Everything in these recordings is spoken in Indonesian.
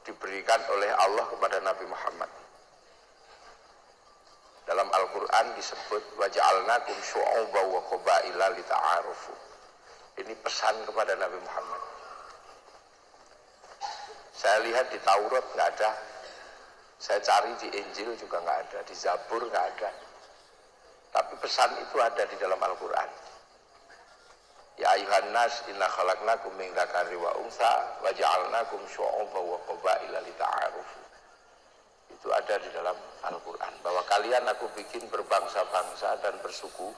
diberikan oleh Allah kepada Nabi Muhammad. Dalam Al-Quran disebut waja'alnakum syu'uban wa qabaila lita'arufu. Ini pesan kepada Nabi Muhammad. Saya lihat di Taurat nggak ada, saya cari di Injil juga nggak ada, di Zabur nggak ada. Tapi pesan itu ada di dalam Al-Quran. Ya ayuhan nas inna khalaqnakum min dzakari wa untha wa ja'alnakum syu'uban wa qabaila lita'arufu. Itu ada di dalam Al-Quran, bahwa kalian aku bikin berbangsa-bangsa dan bersuku.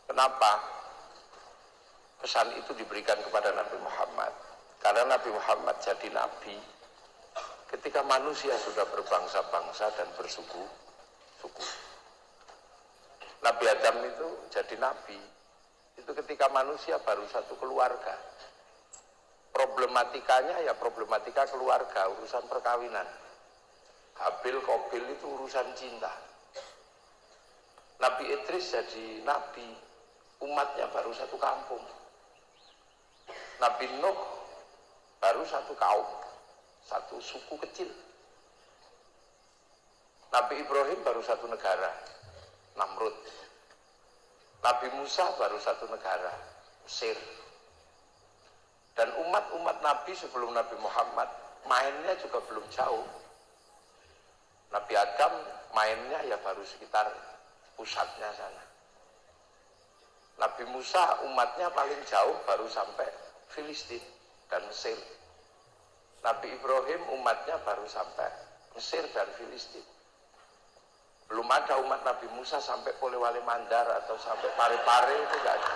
Kenapa? Pesan itu diberikan kepada Nabi Muhammad. Karena Nabi Muhammad jadi nabi ketika manusia sudah berbangsa-bangsa dan bersuku. Nabi Adam itu jadi nabi itu ketika manusia baru satu keluarga. Problematikanya ya problematika keluarga, urusan perkawinan. Habil Qabil itu urusan cinta. Nabi Idris jadi nabi, umatnya baru satu kampung. Nabi Nuh baru satu kaum, satu suku kecil. Nabi Ibrahim baru satu negara, Namrud. Nabi Musa baru satu negara, Mesir. Dan umat-umat Nabi sebelum Nabi Muhammad mainnya juga belum jauh. Nabi Adam mainnya ya baru sekitar pusatnya sana. Nabi Musa umatnya paling jauh baru sampai Filistin dan Mesir. Nabi Ibrahim umatnya baru sampai Mesir dan Filistin. Belum ada umat Nabi Musa sampai Polewali Mandar atau sampai Pare-Pare, itu enggak ada.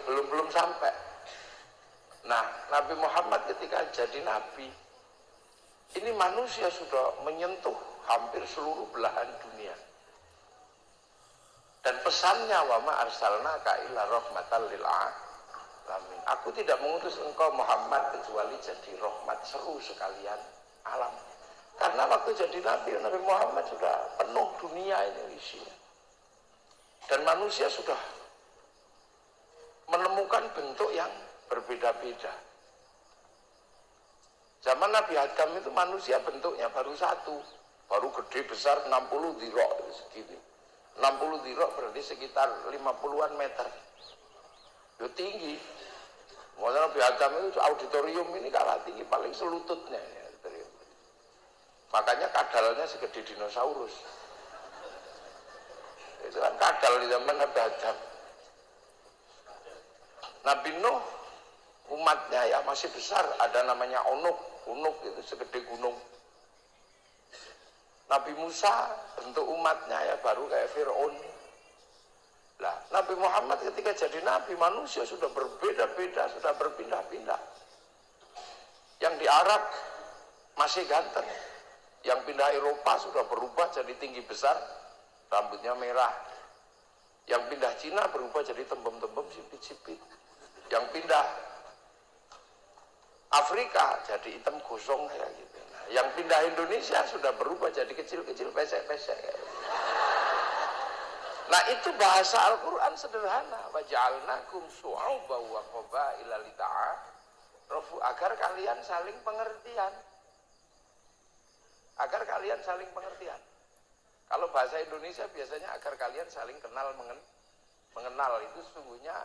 Belum sampai. Nah, Nabi Muhammad ketika jadi nabi, ini manusia sudah menyentuh hampir seluruh belahan dunia. Dan pesannya wa ma arsalnaka illa rahmatan lil alamin. Aku tidak mengutus engkau Muhammad kecuali jadi rahmat seru sekalian alam. Karena waktu jadi nabi, Nabi Muhammad sudah penuh dunia ini isinya. Dan manusia sudah menemukan bentuk yang berbeda-beda. Zaman Nabi Adam itu manusia bentuknya baru satu, baru gede besar 60 dhira segini. 60 dhira berarti sekitar 50-an meter. Itu tinggi. Makanya Nabi Adam itu auditorium ini kalah tinggi, paling selututnya ya. Makanya kadalnya segede dinosaurus. Itu kan kadal di zaman Nabi Adam. Nabi Nuh umatnya ya masih besar, ada namanya Unuk itu segede gunung. Nabi Musa bentuk umatnya ya baru kayak Fir'aun. Lah, Nabi Muhammad ketika jadi nabi, manusia sudah berbeda-beda, sudah berpindah-pindah. Yang di Arab masih ganteng. Yang pindah Eropa sudah berubah jadi tinggi besar, rambutnya merah. Yang pindah Cina berubah jadi tembem-tembem sipit-sipit. Yang pindah Afrika jadi hitam gosong kayak gitu. Nah, yang pindah Indonesia sudah berubah jadi kecil-kecil pesek-pesek. Nah, itu bahasa Al-Quran sederhana. Wa ja'alnakum syu'uban wa qabaila lita'arufu, agar kalian saling pengertian. Agar kalian saling pengertian. Kalau bahasa Indonesia biasanya agar kalian saling kenal mengenal, itu sesungguhnya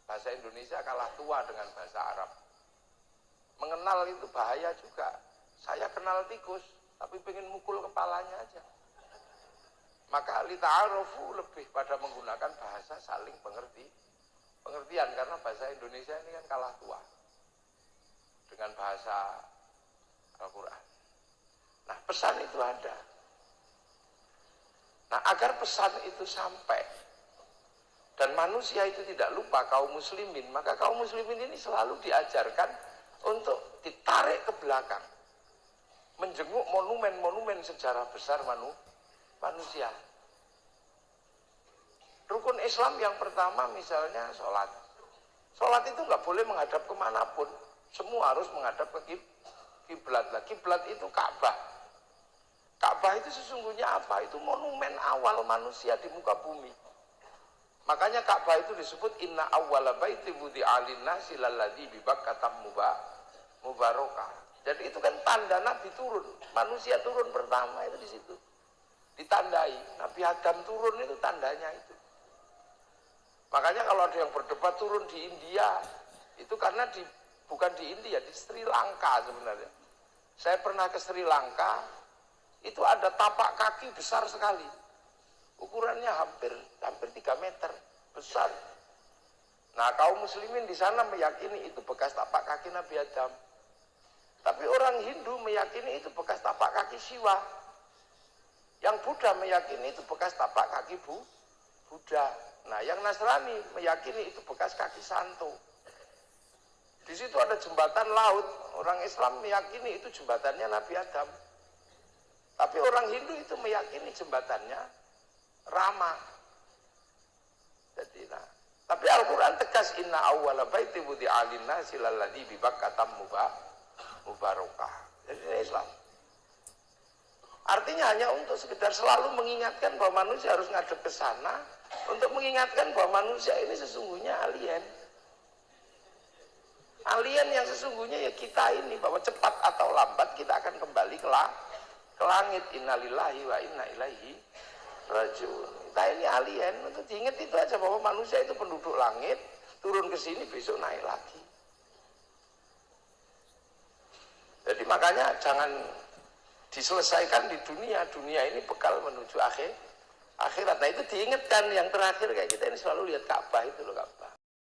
bahasa Indonesia kalah tua dengan bahasa Arab. Mengenal itu bahaya juga. Saya kenal tikus, tapi pengen mukul kepalanya aja. Maka lita'arufu lebih pada menggunakan bahasa saling pengertian, karena bahasa Indonesia ini kan kalah tua dengan bahasa Al-Quran. Nah, pesan itu ada. Nah, agar pesan itu sampai dan manusia itu tidak lupa kaum muslimin, maka kaum muslimin ini selalu diajarkan untuk ditarik ke belakang, menjenguk monumen-monumen sejarah besar manusia. Rukun Islam yang pertama misalnya sholat. Sholat itu nggak boleh menghadap kemanapun, semua harus menghadap ke kiblat. Kiblat itu Ka'bah. Ka'bah itu sesungguhnya apa? Itu monumen awal manusia di muka bumi. Makanya Ka'bah itu disebut inna awwala baiti wudi'a lin-nasi lalladzi bi Bakkah mubarakah. Jadi itu kan tanda Nabi turun, manusia turun pertama itu di situ. Ditandai, Nabi Adam turun itu tandanya itu. Makanya kalau ada yang berdebat turun di India, itu karena bukan di India, di Sri Lanka sebenarnya. Saya pernah ke Sri Lanka, itu ada tapak kaki besar sekali. Ukurannya hampir 3 meter, besar. Nah, kaum muslimin di sana meyakini itu bekas tapak kaki Nabi Adam. Tapi orang Hindu meyakini itu bekas tapak kaki Siwa. Yang Buddha meyakini itu bekas tapak kaki Buddha. Nah, yang Nasrani meyakini itu bekas kaki Santo. Di situ ada jembatan laut. Orang Islam meyakini itu jembatannya Nabi Adam. Tapi orang Hindu itu meyakini jembatannya Rama. Jadi, tapi Al-Quran tegas inna awwala baiti wudi'a lin-nasi lalladzi bi Bakkah mubarakah. Jadi ini Islam. Artinya hanya untuk sekedar selalu mengingatkan bahwa manusia harus ngadep ke sana, untuk mengingatkan bahwa manusia ini sesungguhnya alien. Alien yang sesungguhnya ya kita ini, bahwa cepat atau lambat kita akan kembali ke langit. Innalillahi wa inna ilaihi rajiun. Kita ini alien, untuk diingat itu aja bahwa manusia itu penduduk langit, turun ke sini besok naik lagi. Jadi makanya jangan diselesaikan di dunia ini bekal menuju akhirat. Nah itu diingatkan yang terakhir kayak kita ini selalu lihat Ka'bah itu loh Ka'bah.